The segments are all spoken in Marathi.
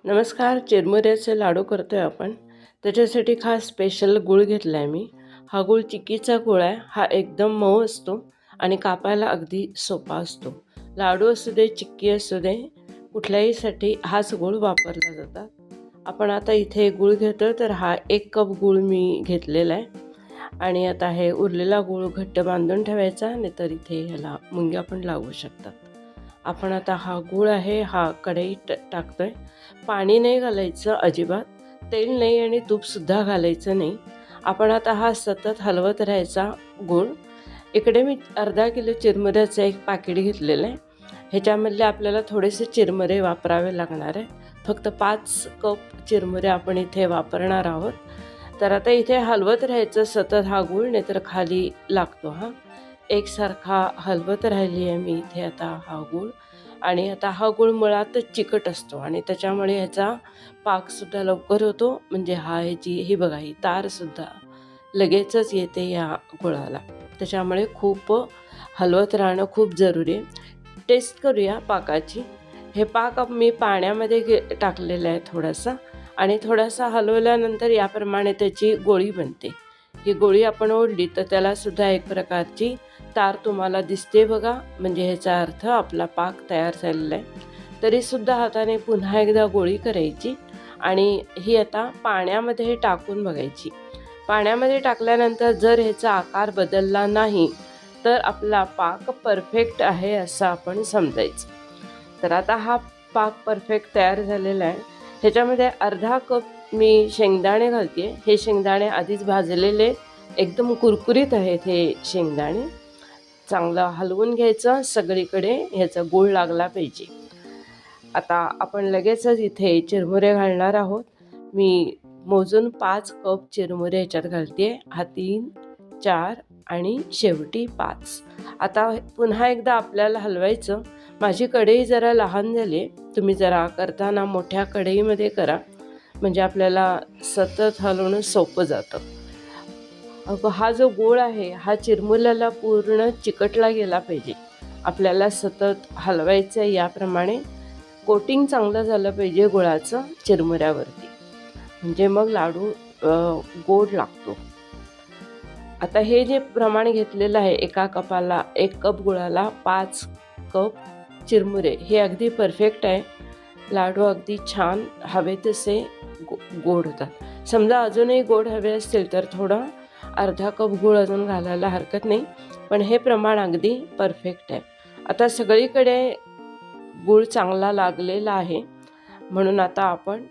नमस्कार. चिरमुऱ्याचे लाडू करतो आहे आपण. त्याच्यासाठी खास स्पेशल गूळ घेतला आहे मी. हा गूळ चिक्कीचा गूळ आहे. हा एकदम मऊ असतो आणि कापायला अगदी सोपा असतो. लाडू असू दे, चिक्की असू दे, कुठल्याहीसाठी हाच गूळ वापरला जातात. आपण आता इथे गूळ घेतो, तर हा 1 कप गूळ मी घेतलेला आहे. आणि आता हे उरलेला गूळ घट्ट बांधून ठेवायचा, नाहीतर इथे ह्याला मुंग्या पण लागू शकतात. आपण आता हा गूळ आहे हा कढईत टाकतोय. पाणी नाही घालायचं अजिबात, तेल नाही आणि तूपसुद्धा घालायचं नाही. आपण आता हा सतत हलवत राहायचा गूळ. इकडे मी अर्धा किलो चिरमुऱ्याचं एक पाकिट घेतलेलं आहे. ह्याच्यामधले आपल्याला थोडेसे चिरमुरे वापरावे लागणार आहे. फक्त 5 कप चिरमुरे आपण इथे वापरणार आहोत. तर आता इथे हलवत राहायचं सतत हा गूळ, नाहीतर खाली लागतो. एकसारखा हलवत राहिली आहे मी इथे आता हा गूळ. आणि आता हा गूळ मुळातच चिकट असतो आणि त्याच्यामुळे ह्याचा पाकसुद्धा लवकर होतो. म्हणजे ही बघा, ही तारसुद्धा लगेचच येते या गुळाला. त्याच्यामुळे खूप हलवत राहणं खूप जरुरी आहे. टेस्ट करूया पाकाची. हे पाक मी पाण्यामध्ये टाकलेलं आहे थोडासा, आणि थोडासा हलवल्यानंतर याप्रमाणे त्याची गोळी बनते. ही गोळी आपण ओढली तर त्यालासुद्धा एक प्रकारची तार तुम्हाला दिसते बघा. म्हणजे ह्याचा अर्थ आपला पाक तयार झालेला आहे. तरीसुद्धा हाताने पुन्हा एकदा गोळी करायची आणि ही आता पाण्यामध्ये टाकून बघायची. पाण्यामध्ये टाकल्यानंतर जर ह्याचा आकार बदलला नाही तर आपला पाक परफेक्ट आहे असं आपण समजायचं. तर आता हा पाक परफेक्ट तयार झालेला आहे. ह्याच्यामध्ये अर्धा कप मी शेंगदाणे घालते. हे शेंगदाणे आधीच भाजलेले, एकदम कुरकुरीत आहेत हे शेंगदाणे. चांगलं हलवून घ्यायचं, सगळीकडे ह्याचा गूळ लागला पाहिजे. आता आपण लगेचच इथे चिरमुरे घालणार आहोत. मी मोजून 5 कप चिरमुरे ह्याच्यात घालते. 3, 4 आणि शेवटी 5. आता पुन्हा एकदा आपल्याला हलवायचं. माझी कढई जरा लहान झाली. तुम्ही जरा करताना मोठ्या कढईमध्ये करा, म्हणजे आपल्याला सतत हलवणं सोपं जातं. हा जो गूळ आहे हा चिरमुऱ्याला पूर्ण चिकटला गेला पाहिजे. आपल्याला सतत हलवायचं आहे. याप्रमाणे कोटिंग चांगलं झालं पाहिजे गुळाचं चिरमुऱ्यावरती, म्हणजे मग लाडू गोड लागतो. आता हे जे प्रमाण घेतलेलं आहे, एका कपाला 1 कप गुळाला 5 कप चिरमुरे, हे अगदी परफेक्ट आहे. लाडू अगदी छान हवे तसे गोड होतात. समजा अजूनही गोड हवे असतील तर थोडं अर्धा कप गूळ अजून घालायला हरकत नाही, पण हे प्रमाण अगदी परफेक्ट आहे. आता सगळीकडे गूळ चांगला लागलेला आहे, म्हणून आता आपण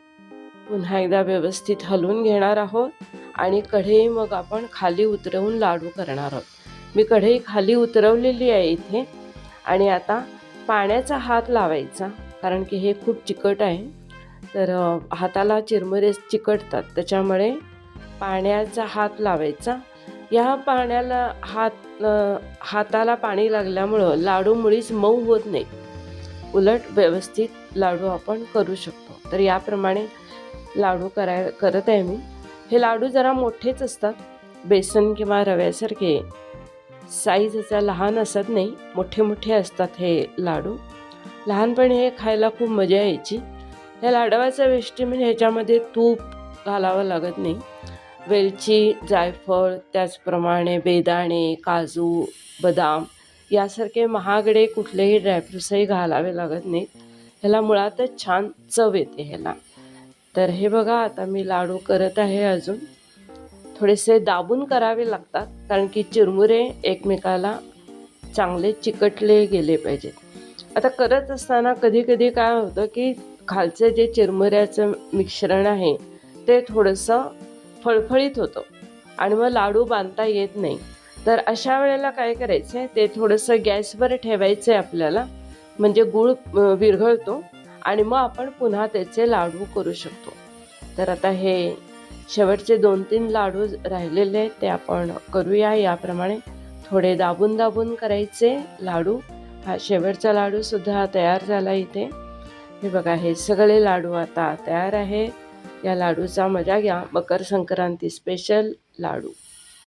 पुन्हा एकदा व्यवस्थित हलवून घेणार आहोत आणि कढई मग आपण खाली उतरवून लाडू करणार आहोत. मी कढई खाली उतरवलेली आहे इथे. आणि आता पाण्याचा हात लावायचा, कारण की हे खूप चिकट आहे. तर हाताला चिरमुरे चिकटतात, त्याच्यामुळे पाण्याचा हात लावायचा. या पाण्याला हाताला पाणी लागल्यामुळं लाडू मुळीच मऊ होत नाही, उलट व्यवस्थित लाडू आपण करू शकतो. तर याप्रमाणे लाडू करत आहे मी. हे लाडू जरा मोठेच असतात, बेसन किंवा रव्यासारखे. साईज ह्याचा लहान असत नाही, मोठे मोठे असतात हे लाडू. लहानपणी हे खायला खूप मजा यायची. ह्या लाडवाचा वैशिष्ट्य म्हणजे ह्याच्यामध्ये तूप घालावं लागत नाही. वेलची, जायफळ, त्याचप्रमाणे बेदाणे, काजू, बदाम यासारखे महागडे कुठलेही ड्रायफ्रूट्सही घालावे लागत नाहीत. ह्याला मुळातच छान चव येते ह्याला. तर हे बघा, आता मी लाडू करत आहे. अजून थोडेसे दाबून करावे लागतात, कारण की चिरमुरे एकमेकाला चांगले चिकटले गेले पाहिजेत. आता करत असताना कधी कधी काय होतं की खालचं जे चिरमुऱ्याचं मिश्रण आहे ते थोडंसं फळफळीत होतं आणि मग लाडू बांधता येत नाही. तर अशा वेळेला काय करायचं आहे, ते थोडंसं गॅसवर ठेवायचं आहे आपल्याला, म्हणजे गूळ विरघळतो आणि मग आपण पुन्हा त्याचे लाडू करू शकतो. तर आता हे शेवटचे 2-3 लाडू राहिलेले आहेत, ते आपण करूया. याप्रमाणे थोडे दाबून दाबून करायचे लाडू. हा शेवटचा लाडूसुद्धा तयार झाला इथे. हे बघा, हे सगळे लाडू आता तयार आहे. या लाडूचा मजा घ्या. मकर संक्रांती स्पेशल लाडू.